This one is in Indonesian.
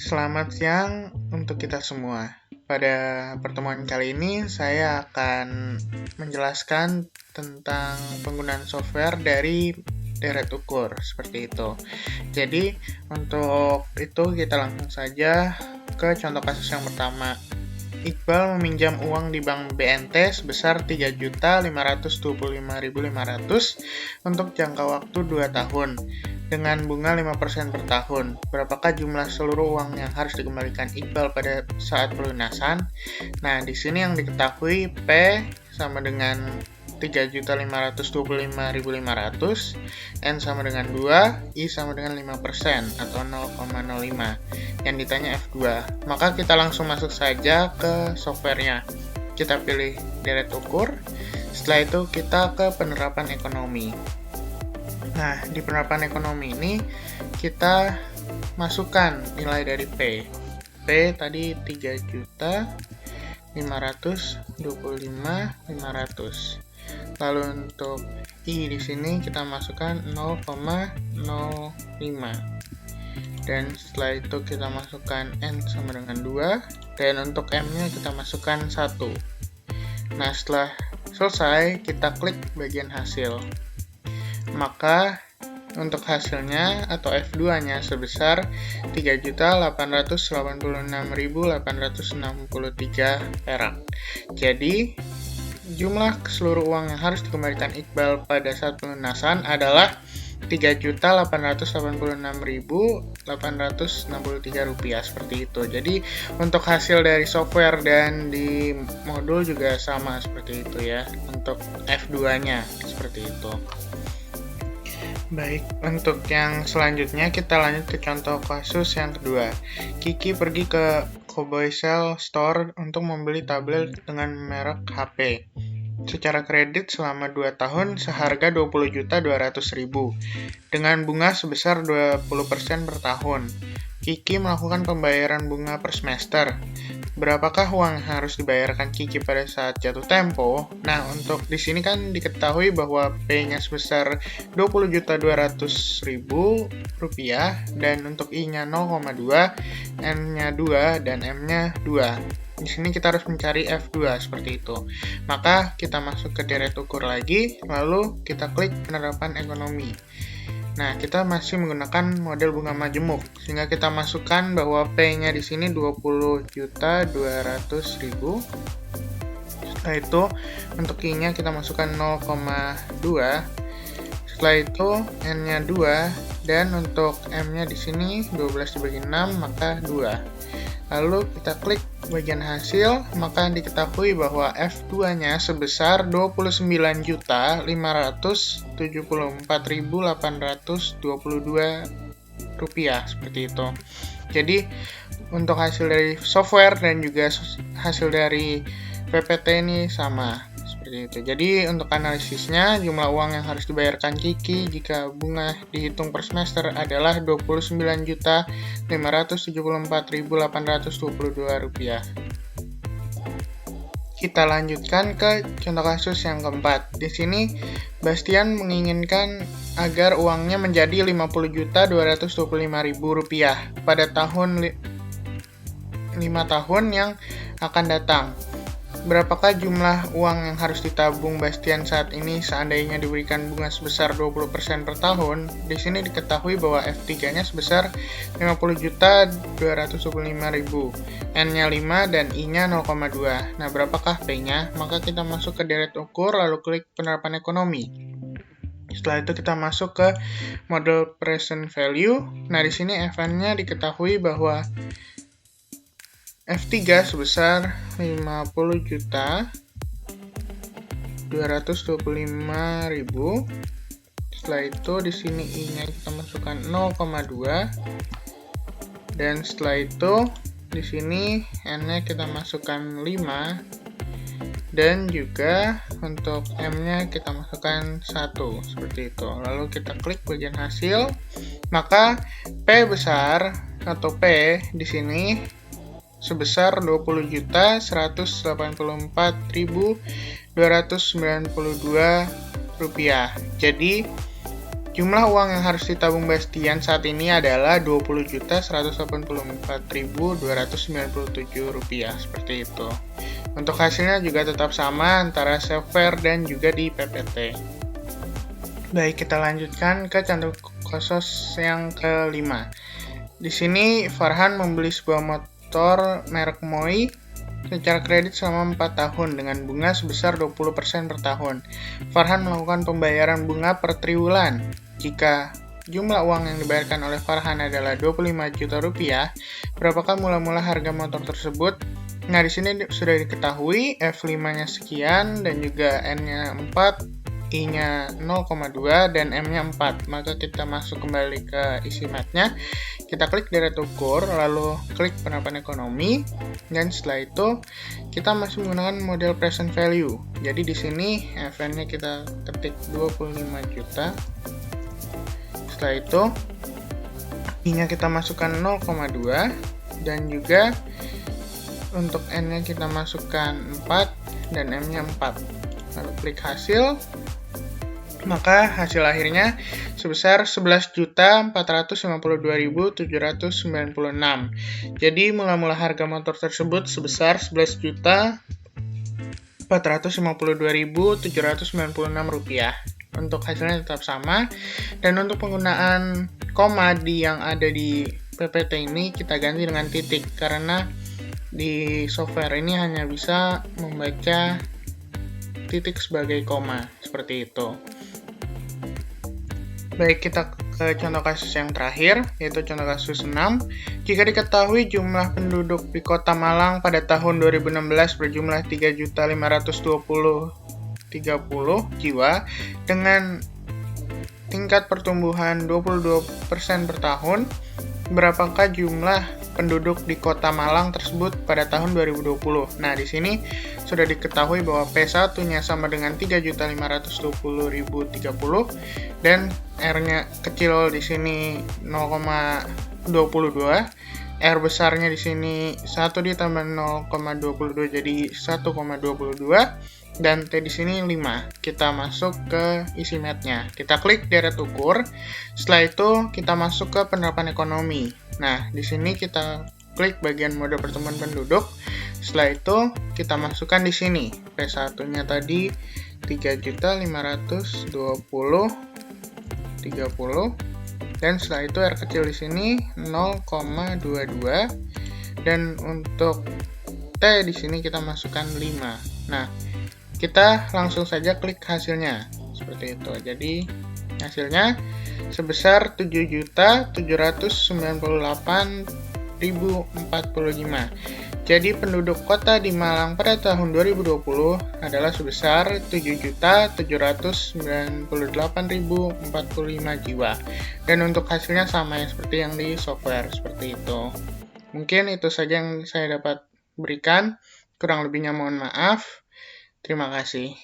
Selamat siang untuk kita semua. Pada pertemuan kali ini, saya akan menjelaskan tentang penggunaan software dari deret ukur, seperti itu. Jadi, untuk itu kita langsung saja ke contoh kasus yang pertama. Iqbal meminjam uang di bank BNT sebesar 3.525.500 untuk jangka waktu 2 tahun dengan bunga 5% per tahun. Berapakah jumlah seluruh uang yang harus dikembalikan Iqbal pada saat pelunasan? Nah, di sini yang diketahui P sama dengan 3.525.500, N sama dengan 2, I sama dengan 5% atau 0,05. Yang ditanya F2. Maka kita langsung masuk saja ke softwarenya. Kita pilih deret ukur. Setelah itu kita ke penerapan ekonomi. Nah, di penerapan ekonomi ini kita masukkan nilai dari P. P tadi 3.525.500. Lalu untuk I di sini kita masukkan 0,05. Dan setelah itu kita masukkan N sama dengan 2. Dan untuk M-nya kita masukkan 1. Nah, setelah selesai, kita klik bagian hasil. Maka untuk hasilnya atau F2-nya sebesar 3.886.863 perak. Jadi, jumlah keseluruh uang yang harus dikembalikan Iqbal pada saat pelunasan adalah 3.886.863 rupiah, seperti itu. Jadi untuk hasil dari software dan di modul juga sama seperti itu ya. Untuk F2-nya seperti itu. Baik, untuk yang selanjutnya kita lanjut ke contoh kasus yang kedua. Kiki pergi ke Koboysel Store untuk membeli tablet dengan merek HP. Secara kredit selama 2 tahun seharga 20.200.000 dengan bunga sebesar 20% per tahun. Kiki melakukan pembayaran bunga per semester. Berapakah uang yang harus dibayarkan Kiki pada saat jatuh tempo? Nah, untuk di sini kan diketahui bahwa P-nya sebesar 20.200.000 rupiah dan untuk I-nya 0,2, N-nya 2 dan M-nya 2. Di sini kita harus mencari F2 seperti itu. Maka kita masuk ke deret ukur lagi, lalu kita klik penerapan ekonomi. Nah, kita masih menggunakan model bunga majemuk, sehingga kita masukkan bahwa P-nya di sini 20.200.000. Setelah itu, untuk I-nya kita masukkan 0,2. Setelah itu, N-nya 2, dan untuk M-nya di sini 12 dibagi 6, maka 2. Lalu kita klik bagian hasil, maka diketahui bahwa F2-nya sebesar 29.574.822 rupiah, seperti itu. Jadi untuk hasil dari software dan juga hasil dari PPT ini sama seperti itu. Jadi untuk analisisnya, jumlah uang yang harus dibayarkan Kiki jika bunga dihitung per semester adalah 29.574.822 rupiah. Kita lanjutkan ke contoh kasus yang keempat. Di sini Bastian menginginkan agar uangnya menjadi 50.225.000 rupiah pada tahun 5 tahun yang akan datang. Berapakah jumlah uang yang harus ditabung Bastian saat ini seandainya diberikan bunga sebesar 20% per tahun? Di sini diketahui bahwa F3-nya sebesar 50.225.000, N-nya 5 dan I-nya 0,2. Nah, berapakah P-nya? Maka kita masuk ke deret ukur lalu klik penerapan ekonomi. Setelah itu kita masuk ke model present value. Nah, di sini F-nya diketahui bahwa F3 sebesar 50.225.000. Setelah itu di sini I-nya kita masukkan 0,2. Dan setelah itu di sini N-nya kita masukkan 5. Dan juga untuk M-nya kita masukkan 1 seperti itu. Lalu kita klik bagian hasil. Maka P besar atau P di sini sebesar 20.184.292 rupiah. Jadi Jumlah uang yang harus ditabung Bastian saat ini adalah Rp20.184.297 seperti itu. Untuk hasilnya juga tetap sama antara self-fair dan juga di PPT. Baik, kita lanjutkan ke contoh kasus yang kelima. Di sini Farhan membeli sebuah motor merek Moi secara kredit selama 4 tahun dengan bunga sebesar 20% per tahun. Farhan melakukan pembayaran bunga per triwulan. Jika jumlah uang yang dibayarkan oleh Farhan adalah 25 juta rupiah, berapakah mula-mula harga motor tersebut? Nah, di sini sudah diketahui F5-nya sekian dan juga N-nya 4, I-nya 0,2 dan M-nya 4. Maka kita masuk kembali ke isi matnya. Kita klik deret ukur, lalu klik penerapan ekonomi, dan setelah itu kita masih menggunakan model present value. Jadi di sini FN-nya kita ketik 25 juta. Setelah itu I-nya kita masukkan 0,2 dan juga untuk N-nya kita masukkan 4 dan M-nya 4. Lalu klik hasil. Maka hasil akhirnya sebesar 11.452.796. Jadi mula-mula harga motor tersebut sebesar 11.452.796 rupiah. Untuk hasilnya tetap sama. Dan untuk penggunaan koma yang ada di PPT ini kita ganti dengan titik karena di software ini hanya bisa membaca titik sebagai koma seperti itu. Baik, kita ke contoh kasus yang terakhir, yaitu contoh kasus 6. Jika diketahui jumlah penduduk di Kota Malang pada tahun 2016 berjumlah 3.520.030 jiwa dengan tingkat pertumbuhan 22% per tahun, berapakah jumlah penduduk di Kota Malang tersebut pada tahun 2020? Nah, di sini sudah diketahui bahwa P1-nya sama dengan 3.520.030 dan R-nya kecil di sini 0,22, R besarnya di sini 1 ditambah 0,22 jadi 1,22 dan T di sini 5. Kita masuk ke isi matnya. Kita klik deret ukur. Setelah itu kita masuk ke penerapan ekonomi. Nah, di sini kita klik bagian mode pertemuan penduduk. Setelah itu kita masukkan di sini P1-nya tadi 3.520.030 dan setelah itu R kecil di sini 0,22 dan untuk T di sini kita masukkan 5. Nah, kita langsung saja klik hasilnya seperti itu. Jadi hasilnya sebesar 7.798.045. Jadi penduduk kota di Malang pada tahun 2020 adalah sebesar 7.798.045 jiwa. Dan untuk hasilnya sama ya seperti yang di software seperti itu. Mungkin itu saja yang saya dapat berikan. Kurang lebihnya mohon maaf. Terima kasih.